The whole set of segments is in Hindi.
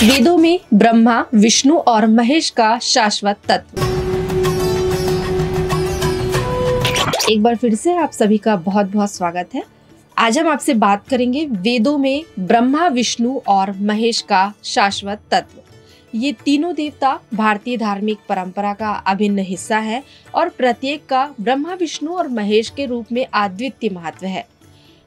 वेदों में ब्रह्मा, विष्णु और महेश का शाश्वत तत्व। एक बार फिर से आप सभी का बहुत बहुत स्वागत है। आज हम आपसे बात करेंगे वेदों में ब्रह्मा, विष्णु और महेश का शाश्वत तत्व। ये तीनों देवता भारतीय धार्मिक परंपरा का अभिन्न हिस्सा है और प्रत्येक का ब्रह्मा, विष्णु और महेश के रूप में अद्वितीय महत्व है।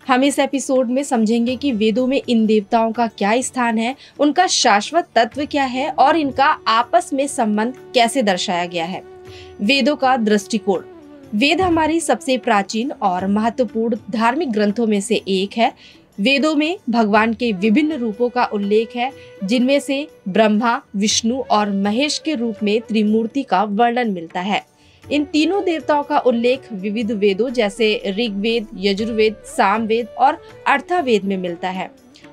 हम इस एपिसोड में समझेंगे कि वेदों में इन देवताओं का क्या स्थान है, उनका शाश्वत तत्व क्या है और इनका आपस में संबंध कैसे दर्शाया गया है। वेदों का दृष्टिकोण। वेद हमारी सबसे प्राचीन और महत्वपूर्ण धार्मिक ग्रंथों में से एक है। वेदों में भगवान के विभिन्न रूपों का उल्लेख है, जिनमें से ब्रह्मा, विष्णु और महेश के रूप में त्रिमूर्ति का वर्णन मिलता है। इन तीनों देवताओं का उल्लेख विविध वेदों जैसे ऋग्वेद, यजुर्वेद, सामवेद और अर्थावेद में मिलता है।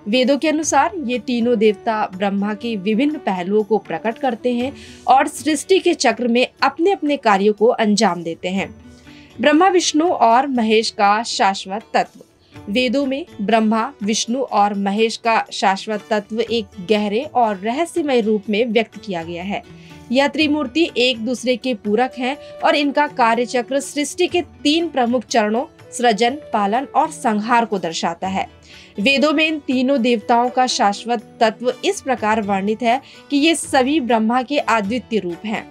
वेदों के अनुसार ये तीनों देवता ब्रह्मा के विभिन्न पहलुओं को प्रकट करते हैं और सृष्टि के चक्र में अपने अपने कार्यों को अंजाम देते हैं। ब्रह्मा, विष्णु और महेश का शाश्वत तत्व। वेदों में ब्रह्मा, विष्णु और महेश का शाश्वत तत्व एक गहरे और रहस्यमय रूप में व्यक्त किया गया है। यह त्रिमूर्ति एक दूसरे के पूरक हैं और इनका कार्यचक्र सृष्टि के 3 प्रमुख चरणों सृजन, पालन और संहार को दर्शाता है। वेदों में इन तीनों देवताओं का शाश्वत तत्व इस प्रकार वर्णित है कि ये सभी ब्रह्मा के अद्वितीय रूप हैं।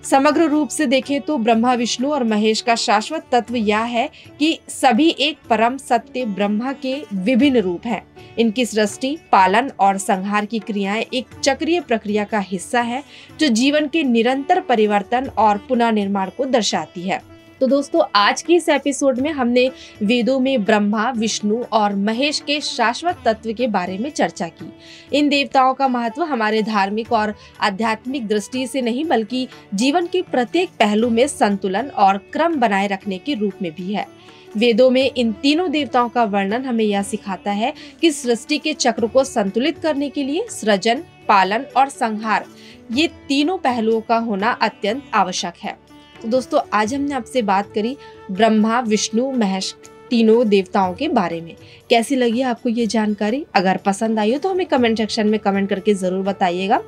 समग्र रूप से देखें तो ब्रह्मा, विष्णु और महेश का शाश्वत तत्व यह है कि सभी एक परम सत्य ब्रह्मा के विभिन्न रूप हैं। इनकी सृष्टि, पालन और संहार की क्रियाएं एक चक्रीय प्रक्रिया का हिस्सा है, जो जीवन के निरंतर परिवर्तन और पुनर्निर्माण को दर्शाती है। तो दोस्तों, आज की इस एपिसोड में हमने वेदों में ब्रह्मा, विष्णु और महेश के शाश्वत तत्व के बारे में चर्चा की। इन देवताओं का महत्व हमारे धार्मिक और आध्यात्मिक दृष्टि से नहीं, बल्कि जीवन के प्रत्येक पहलू में संतुलन और क्रम बनाए रखने के रूप में भी है। वेदों में इन तीनों देवताओं का वर्णन हमें यह सिखाता है कि सृष्टि के चक्र को संतुलित करने के लिए सृजन, पालन और संहार, ये तीनों पहलुओं का होना अत्यंत आवश्यक है। तो दोस्तों, आज हमने आपसे बात करी ब्रह्मा, विष्णु, महेश तीनों देवताओं के बारे में। कैसी लगी आपको ये जानकारी? अगर पसंद आई हो तो हमें कमेंट सेक्शन में कमेंट करके जरूर बताइएगा।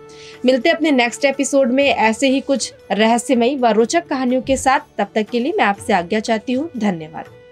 मिलते हैं अपने नेक्स्ट एपिसोड में ऐसे ही कुछ रहस्यमयी व रोचक कहानियों के साथ। तब तक के लिए मैं आपसे आज्ञा चाहती हूँ। धन्यवाद।